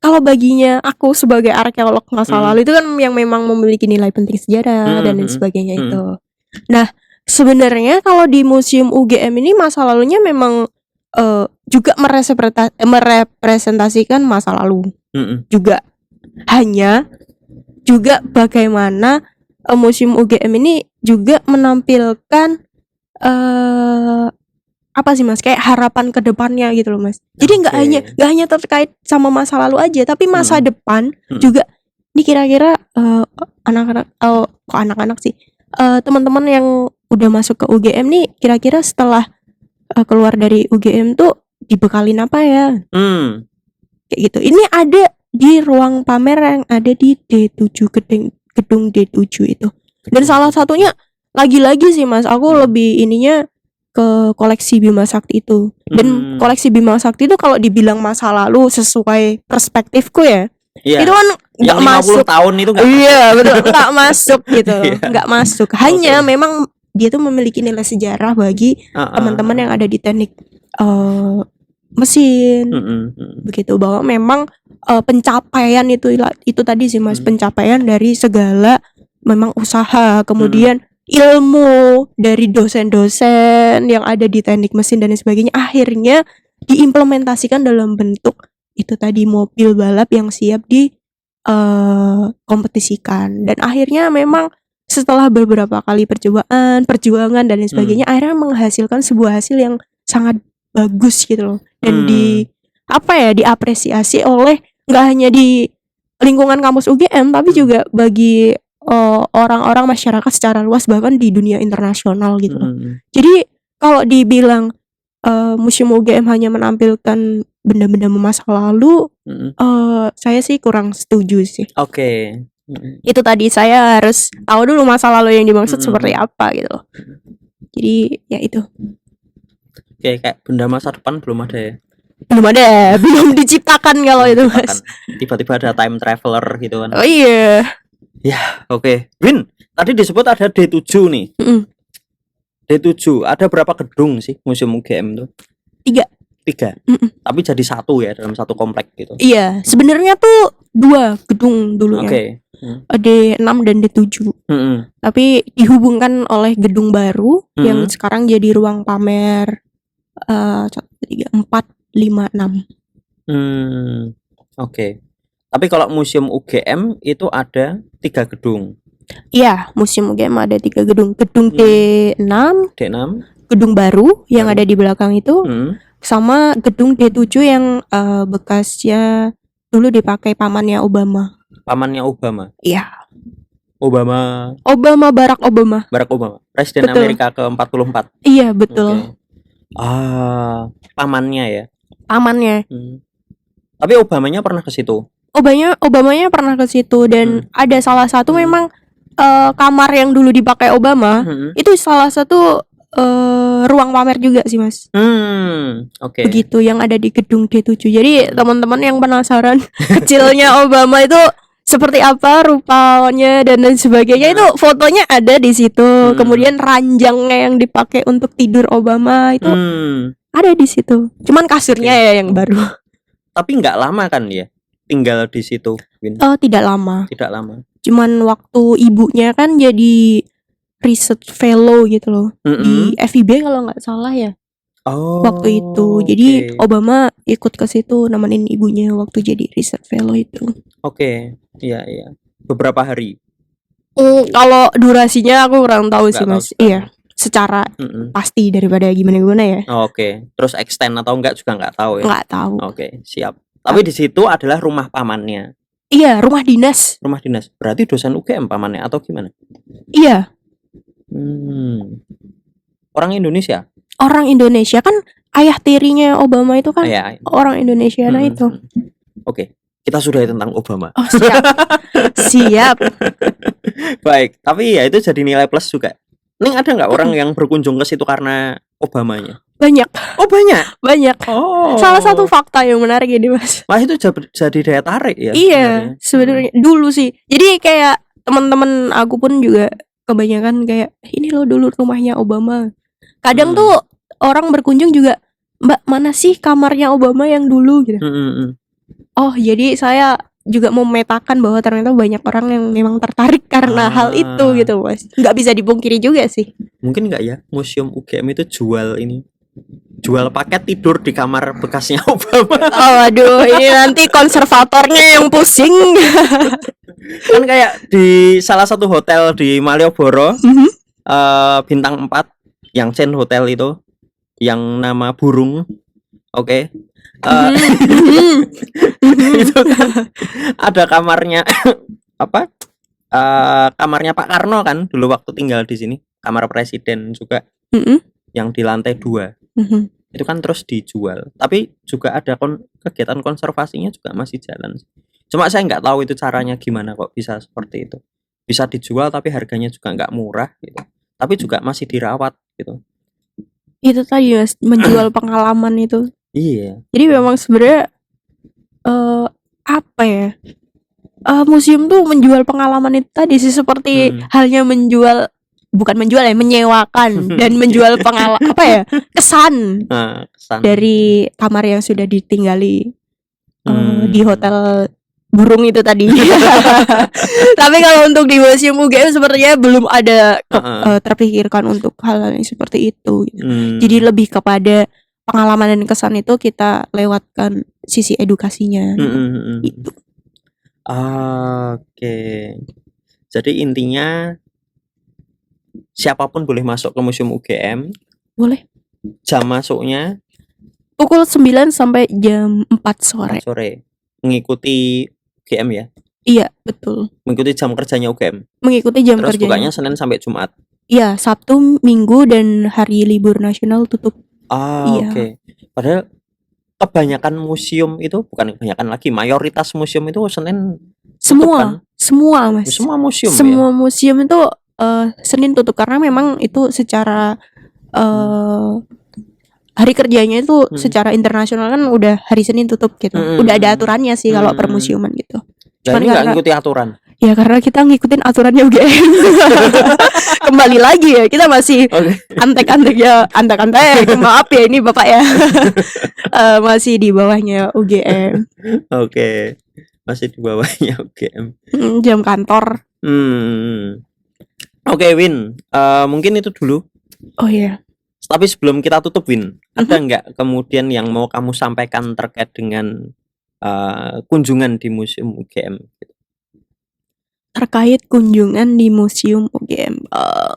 Kalau baginya aku sebagai arkeolog masa lalu itu kan yang memang memiliki nilai penting sejarah dan lain sebagainya itu. Nah, sebenarnya kalau di Museum UGM ini masa lalunya memang juga merepresentasikan masa lalu. Juga hanya juga bagaimana Museum UGM ini juga menampilkan apa sih, Mas, kayak harapan ke depannya gitu loh, Mas. Jadi nggak hanya terkait sama masa lalu aja, tapi masa depan juga. Ini kira-kira anak-anak kok anak-anak sih, teman-teman yang udah masuk ke UGM nih kira-kira setelah keluar dari UGM tuh dibekalin apa ya? Kayak gitu. Ini ada di ruang pamer yang ada di D7 gedung D7 itu. Dan salah satunya lagi-lagi sih, Mas, aku lebih ininya ke koleksi Bima Sakti itu. Dan koleksi Bima Sakti itu kalau dibilang masa lalu sesuai perspektifku ya, itu kan nggak masuk. Tahun itu nggak iya betul, nggak masuk gitu loh, nggak masuk. Hanya memang dia tuh memiliki nilai sejarah bagi teman-teman yang ada di teknik mesin. Begitu, bahwa memang pencapaian itu tadi sih, Mas, pencapaian dari segala memang usaha, kemudian ilmu dari dosen-dosen yang ada di teknik mesin dan sebagainya akhirnya diimplementasikan dalam bentuk itu tadi mobil balap yang siap di kompetisikan. Dan akhirnya memang setelah beberapa kali perjuangan dan lain sebagainya akhirnya menghasilkan sebuah hasil yang sangat bagus gitu loh. Dan diapresiasi oleh nggak hanya di lingkungan kampus UGM tapi juga bagi orang-orang masyarakat secara luas bahkan di dunia internasional gitu loh. Jadi kalau dibilang Museum UGM hanya menampilkan benda-benda masa lalu, saya sih kurang setuju sih. Oke. Itu tadi saya harus tahu dulu masa lalu yang dimaksud seperti apa gitu loh. Jadi ya itu. Oke, kayak benda masa depan belum ada ya? Belum diciptakan kalau itu, Mas. Tiba-tiba ada time traveler gitu kan. Oh iya. Ya, oke. Win, tadi disebut ada D7 nih. D7, ada berapa gedung sih Museum UGM tuh? 3. Tapi jadi satu ya dalam satu komplek gitu. Iya, sebenarnya tuh 2 gedung dulunya. D6 dan D7. Tapi dihubungkan oleh gedung baru yang sekarang jadi ruang pamer 1, 2, 3, 4, 5, 6. Oke. Tapi kalau Museum UGM itu ada 3 gedung. Iya, Museum UGM ada 3 gedung. Gedung D6, gedung baru yang ada di belakang itu, sama gedung D7 yang bekasnya dulu dipakai pamannya Obama. Pamannya Obama? Iya. Obama, Barack Obama. Barack Obama, Presiden Betul. Amerika ke-44. Iya, Oke. betul. Pamannya ya. Pamannya. Tapi Obamanya pernah ke situ. Obamanya pernah ke situ dan ada salah satu memang kamar yang dulu dipakai Obama itu salah satu ruang pamer juga sih, Mas. Oke. Begitu yang ada di gedung D7. Jadi teman-teman yang penasaran kecilnya Obama itu seperti apa rupanya dan lain sebagainya itu fotonya ada di situ. Kemudian ranjangnya yang dipakai untuk tidur Obama itu ada di situ. Cuman kasurnya ya yang baru. Tapi nggak lama kan ya tinggal di situ, Win? Tidak lama. Tidak lama. Cuman waktu ibunya kan jadi research fellow gitu loh di FIB kalau nggak salah ya. Waktu itu. Jadi Obama ikut ke situ nemenin ibunya waktu jadi research fellow itu. Oke. Iya. Beberapa hari. Kalau durasinya aku kurang tahu sih, Nggak Mas. tahu Iya, secara pasti daripada gimana ya. Oke. Terus extend atau enggak juga nggak tahu ya. Nggak tahu. Oke, siap. Tapi di situ adalah rumah pamannya. Iya, rumah dinas. Rumah dinas. Berarti dosen UGM pamannya atau gimana? Iya. Orang Indonesia. Orang Indonesia kan ayah tirinya Obama itu kan Ya. orang Indonesia itu. Oke. Kita sudah tentang Obama. Oh, siap. Siap. Baik, tapi ya itu jadi nilai plus juga. Ning ada nggak orang yang berkunjung ke situ karena Obamanya? Banyak. Oh, banyak. Banyak. Oh. Salah satu fakta yang menarik ini, Mas. Wah, itu jadi daya tarik ya. Iya, sebenarnya dulu sih. Jadi kayak teman-teman aku pun juga kebanyakan kayak ini loh dulu rumahnya Obama. Kadang tuh orang berkunjung juga, Mbak, mana sih kamarnya Obama yang dulu gitu. Oh, jadi saya juga memetakan bahwa ternyata banyak orang yang memang tertarik karena hal itu gitu, Mas. Nggak bisa dipungkiri juga sih. Mungkin nggak ya museum UGM itu jual paket tidur di kamar bekasnya Obama. Oh, aduh, ini nanti konservatornya yang pusing. Kan kayak di salah satu hotel di Malioboro, bintang 4 yang chain hotel itu yang nama burung. Oke. Itu kan ada kamarnya kamarnya Pak Karno kan dulu waktu tinggal di sini, kamar presiden juga yang di lantai 2. Itu kan terus dijual, tapi juga ada kegiatan konservasinya juga masih jalan. Cuma saya nggak tahu itu caranya gimana kok bisa seperti itu, bisa dijual tapi harganya juga nggak murah gitu, tapi juga masih dirawat gitu. Itu tadi, Mas, menjual pengalaman itu. Iya. Jadi memang sebenarnya apa ya? Museum tuh menjual pengalaman itu tadi sih, seperti halnya menyewakan dan menjual kesan dari kamar yang sudah ditinggali di hotel burung itu tadi. Tapi kalau untuk di museum UGM sepertinya belum ada terpikirkan untuk hal yang seperti itu. Jadi lebih kepada pengalaman dan kesan itu kita lewatkan sisi edukasinya. Itu. Oke. Jadi intinya siapapun boleh masuk ke museum UGM. Boleh. Jam masuknya pukul 9 sampai jam 4 sore. Mengikuti UGM ya? Iya, betul. Mengikuti jam kerjanya UGM. Mengikuti jam kerjanya. Terus bukanya Senin sampai Jumat. Iya, Sabtu, Minggu dan hari libur nasional tutup. Iya. Oke. Padahal kebanyakan museum itu, bukan kebanyakan lagi, mayoritas museum itu Senin tutup kan? Semua, Mas. Semua museum. Semua museum itu Senin tutup karena memang itu secara hari kerjanya itu secara internasional kan udah hari Senin tutup gitu. Udah ada aturannya sih kalau permusiuman gitu. Cuman nggak ngikuti aturan. Ya karena kita ngikutin aturannya UGM. Kembali lagi ya, kita masih antek-antek. Maaf ya ini Bapak ya. Masih di bawahnya UGM. Oke. Masih di bawahnya UGM. Jam kantor. Oke, Win. Mungkin itu dulu. Oh iya. Tapi sebelum kita tutup, Win, ada nggak kemudian yang mau kamu sampaikan terkait dengan kunjungan di museum UGM? Terkait kunjungan di museum UGM,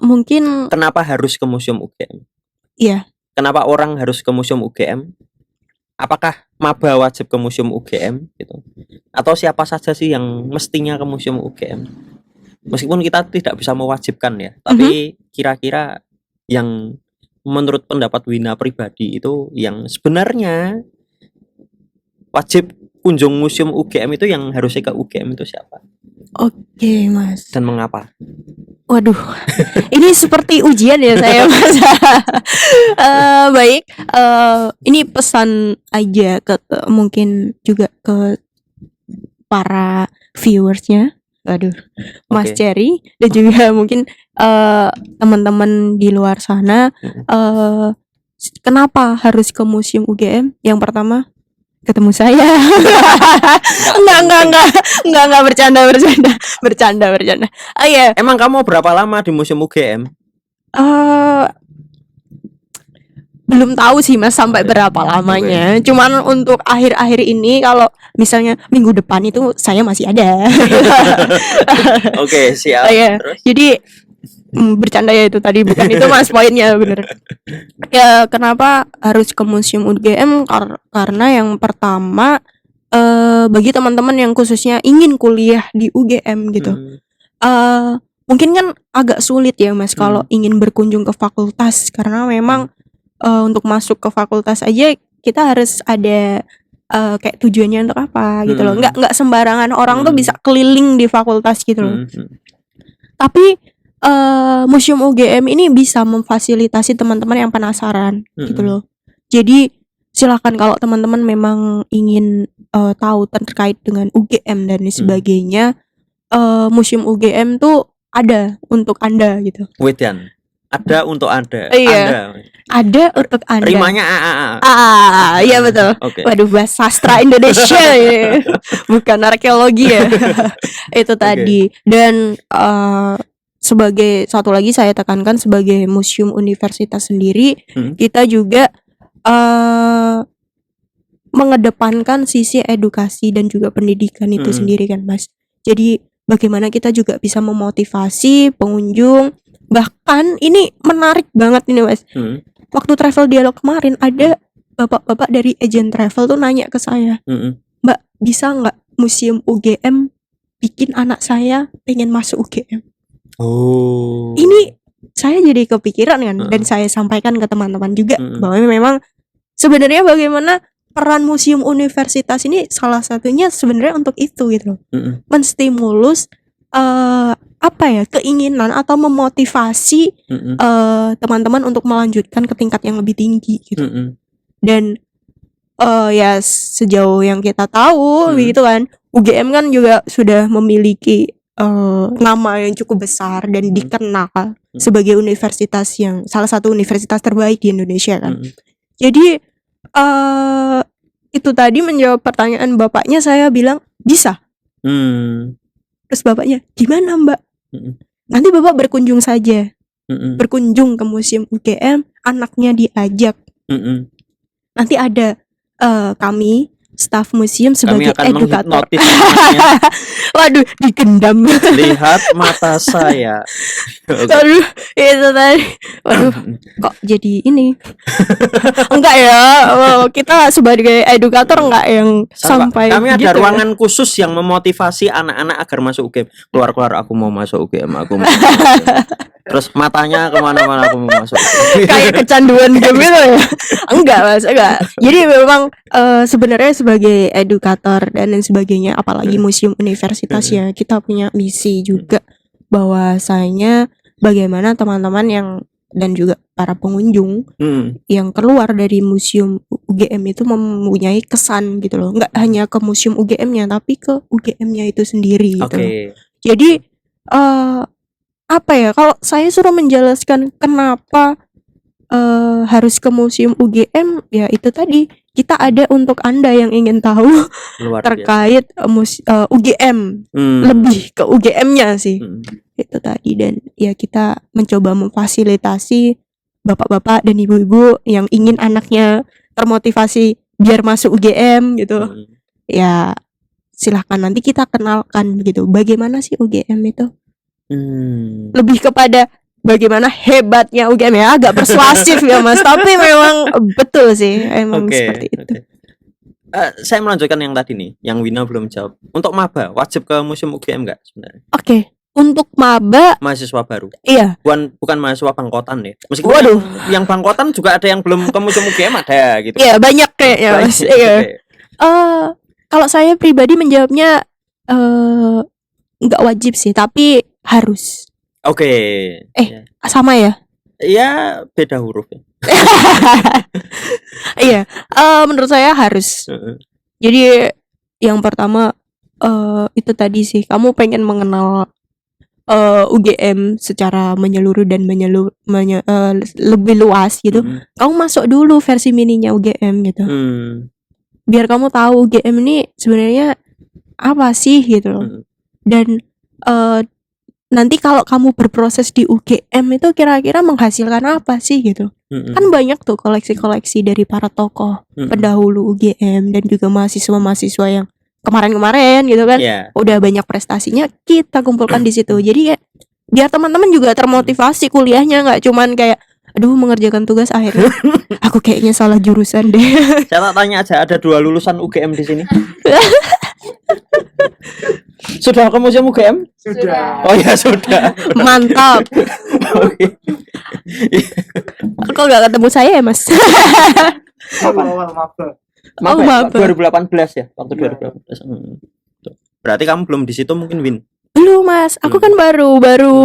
mungkin kenapa harus ke museum UGM? Iya. Kenapa orang harus ke museum UGM? Apakah maba wajib ke museum UGM gitu? Atau siapa saja sih yang mestinya ke museum UGM? meskipun kita tidak bisa mewajibkan ya, tapi kira-kira yang menurut pendapat Wina pribadi itu yang sebenarnya wajib kunjung museum UGM itu, yang harusnya ke UGM itu siapa Oke, Mas. dan mengapa? Waduh, ini seperti ujian ya saya, Mas. Baik, ini pesan aja mungkin juga ke para viewersnya. Waduh, Mas Oke. Cherry dan juga mungkin teman-teman di luar sana, kenapa harus ke museum UGM? Yang pertama, ketemu saya. Enggak, bercanda. Oh iya, Emang kamu berapa lama di museum UGM? eh belum tahu sih Mas sampai Oke. berapa lamanya. Cuman untuk akhir-akhir ini kalau misalnya minggu depan itu saya masih ada. Oke, siap. Oh iya. Terus? Jadi bercanda ya itu tadi, bukan itu Mas poinnya, bener. Ya kenapa harus ke museum UGM? Karena yang pertama, bagi teman-teman yang khususnya ingin kuliah di UGM gitu, mungkin kan agak sulit ya Mas kalau ingin berkunjung ke fakultas, karena memang untuk masuk ke fakultas aja kita harus ada kayak tujuannya untuk apa gitu loh. Nggak sembarangan orang tuh bisa keliling di fakultas gitu loh. Tapi museum UGM ini bisa memfasilitasi teman-teman yang penasaran gitu loh. Jadi silakan kalau teman-teman memang ingin tahu terkait dengan UGM dan sebagainya, museum UGM tuh ada untuk Anda gitu. Wedan. Ada untuk Anda. Iya. Ada untuk Anda. Rimanya iya betul. Oke. Waduh, bahasa sastra Indonesia ya. Bukan arkeologi ya. Itu tadi. Dan sebagai satu lagi saya tekankan, sebagai museum universitas sendiri, kita juga mengedepankan sisi edukasi dan juga pendidikan itu sendiri kan Mas. Jadi bagaimana kita juga bisa memotivasi pengunjung. Bahkan ini menarik banget ini Mas. Waktu travel dialog kemarin ada bapak-bapak dari agen travel tuh nanya ke saya, Mbak, bisa nggak museum UGM bikin anak saya pengen masuk UGM? Oh. Ini saya jadi kepikiran kan, dan saya sampaikan ke teman-teman juga bahwa memang sebenarnya bagaimana peran museum universitas ini salah satunya sebenarnya untuk itu gitu loh. Menstimulus keinginan atau memotivasi teman-teman untuk melanjutkan ke tingkat yang lebih tinggi gitu. Dan ya sejauh yang kita tahu gitu kan, UGM kan juga sudah memiliki nama yang cukup besar dan dikenal sebagai universitas yang salah satu universitas terbaik di Indonesia kan. Jadi itu tadi menjawab pertanyaan bapaknya, saya bilang bisa. Terus bapaknya, gimana Mbak? Nanti bapak berkunjung saja, berkunjung ke museum UGM, anaknya diajak. Nanti ada kami staf museum sebagai edukator. Waduh, digendam. Lihat mata saya. Waduh, itu tadi. Waduh, kok jadi ini? Enggak ya, kita sebagai edukator enggak yang sampai kami ada gitu ruangan khusus yang memotivasi anak-anak agar masuk UGM. Keluar-keluar, aku mau masuk UGM, aku mau masuk UGM. Terus matanya kemana-mana, aku mau masuk UGM. Kayak kecanduan game gitu ya. Enggak Mas, enggak. Jadi memang sebenarnya sebagai edukator dan lain sebagainya, apalagi museum universitas ya, kita punya misi juga bahwasanya bagaimana teman-teman yang dan juga para pengunjung yang keluar dari museum UGM itu mempunyai kesan gitu loh. Enggak hanya ke museum UGM-nya, tapi ke UGM-nya itu sendiri gitu loh. Jadi apa ya, kalau saya suruh menjelaskan kenapa harus ke museum UGM, ya itu tadi, kita ada untuk Anda yang ingin tahu terkait UGM, lebih ke UGM-nya sih. Itu tadi, dan ya kita mencoba memfasilitasi bapak-bapak dan ibu-ibu yang ingin anaknya termotivasi biar masuk UGM gitu. Ya silahkan nanti kita kenalkan gitu, bagaimana sih UGM itu. Lebih kepada bagaimana hebatnya UGM ya, agak persuasif ya Mas, tapi memang betul sih, emang seperti itu. Saya melanjutkan yang tadi nih, yang Wina belum jawab. Untuk maba wajib ke museum UGM nggak sebenarnya? Oke, Untuk maba, mahasiswa baru. iya. Bukan mahasiswa Bangkotan ya. Meskipun Waduh. yang Bangkotan juga ada yang belum ke Museum UGM ada gitu. Iya, banyak kayaknya, Mas. Banyak. Iya. Oke. Kalau saya pribadi menjawabnya nggak wajib sih, tapi harus. Oke. Eh. Sama ya? Ya beda huruf ya. Iya, menurut saya harus. Jadi yang pertama itu tadi sih, kamu pengen mengenal UGM secara menyeluruh dan lebih luas gitu. Kamu masuk dulu versi mininya UGM gitu. Biar kamu tahu UGM ini sebenarnya apa sih gitu. Dan nanti kalau kamu berproses di UGM itu kira-kira menghasilkan apa sih gitu. Kan banyak tuh koleksi-koleksi dari para tokoh pendahulu UGM dan juga mahasiswa-mahasiswa yang kemarin-kemarin gitu kan. Udah banyak prestasinya kita kumpulkan di situ. Jadi ya biar teman-teman juga termotivasi kuliahnya, nggak cuman kayak aduh mengerjakan tugas akhirnya aku kayaknya salah jurusan deh. Saya tak tanya aja, ada 2 lulusan UGM di sini. Sudah ke Museum UGM? Sudah. Oh ya sudah. Mantap. Oke. Kok nggak ketemu saya ya, Mas? Awal maba. Maba. 2018 ya, waktu 2018. Berarti kamu belum di situ mungkin, Win? Belum, Mas. Aku kan baru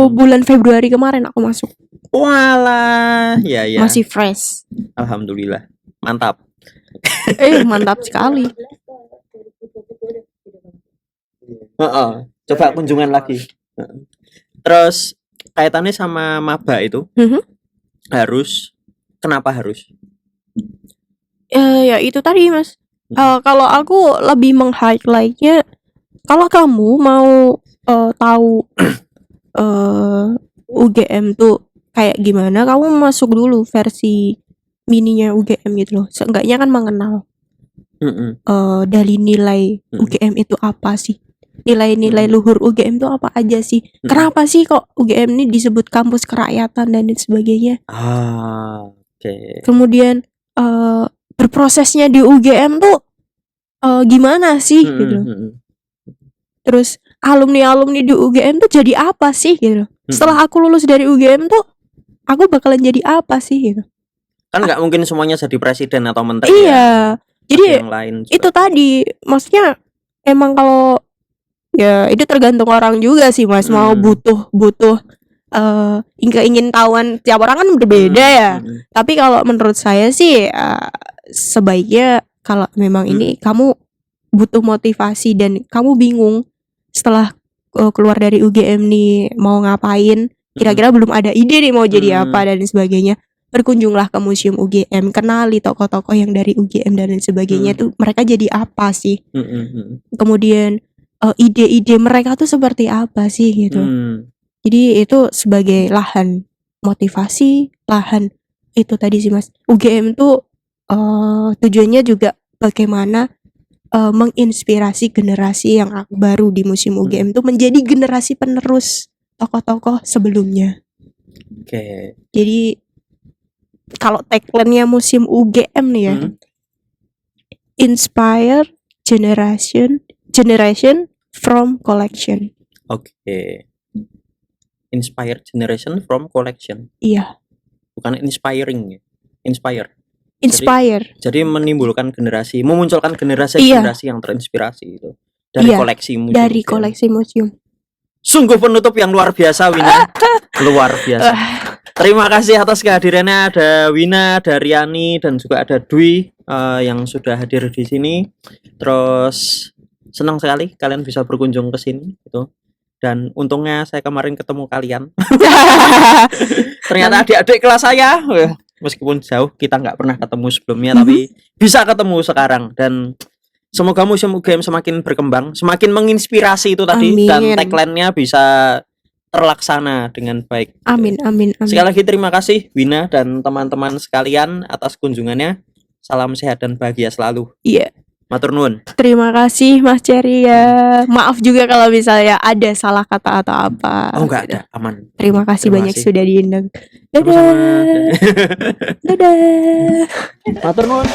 bulan Februari kemarin aku masuk. Walah, ya. Masih fresh. Alhamdulillah. Mantap. Mantap sekali. Coba kunjungan lagi. Terus kaitannya sama maba itu kenapa harus? Ya itu tadi, Mas. Kalau aku lebih meng-highlightnya, kalau kamu mau tahu UGM tuh kayak gimana, kamu masuk dulu versi mininya UGM gitu loh. Seenggaknya kan mengenal dari nilai UGM itu apa sih, nilai-nilai luhur UGM itu apa aja sih, kenapa sih kok UGM ini disebut kampus kerakyatan dan sebagainya. Kemudian berprosesnya di UGM tuh gimana sih gitu. Terus alumni di UGM tuh jadi apa sih gitu. Setelah aku lulus dari UGM tuh aku bakalan jadi apa sih gitu. Kan nggak mungkin semuanya jadi presiden atau menteri. Iya. Jadi yang lain juga. Itu tadi, maksudnya emang kalau ya itu tergantung orang juga sih, Mas. Mau butuh ingin tahuan tiap orang kan berbeda ya. Tapi kalau menurut saya sih sebaiknya kalau memang ini kamu butuh motivasi dan kamu bingung setelah keluar dari UGM nih mau ngapain, kira-kira belum ada ide nih mau jadi apa dan sebagainya, berkunjunglah ke Museum UGM, kenali tokoh-tokoh yang dari UGM dan sebagainya tuh mereka jadi apa sih. Kemudian ide-ide mereka tuh seperti apa sih gitu. Jadi itu sebagai lahan motivasi, lahan itu tadi sih, Mas. UGM tuh tujuannya juga bagaimana menginspirasi generasi yang baru di Museum UGM tuh menjadi generasi penerus tokoh-tokoh sebelumnya. Jadi kalau tagline-nya Museum UGM nih ya, inspire generation from collection. Inspire generation from collection. Iya. Bukan inspiring ya. Inspire. Jadi menimbulkan generasi, memunculkan generasi yang terinspirasi itu dari koleksi museum. Dari koleksi museum. Sungguh penutup yang luar biasa, Wina. Luar biasa. Terima kasih atas kehadirannya, ada Wina, ada Riani, dan juga ada Dwi yang sudah hadir di sini. Terus senang sekali kalian bisa berkunjung ke sini gitu. Dan untungnya saya kemarin ketemu kalian. Ternyata adik-adik kelas saya, meskipun jauh kita nggak pernah ketemu sebelumnya, tapi bisa ketemu sekarang. Dan semoga Museum UGM semakin berkembang, semakin menginspirasi itu tadi. Amin. Dan tagline-nya bisa terlaksana dengan baik. Amin. Sekali lagi terima kasih Wina dan teman-teman sekalian atas kunjungannya. Salam sehat dan bahagia selalu. Iya. Matur nuwun. Terima kasih Mas Cherry ya. Maaf juga kalau misalnya ada salah kata atau apa. Oh enggak ada, aman. Terima kasih banyak sudah diundang. Dadah. Dadah. Matur nuwun.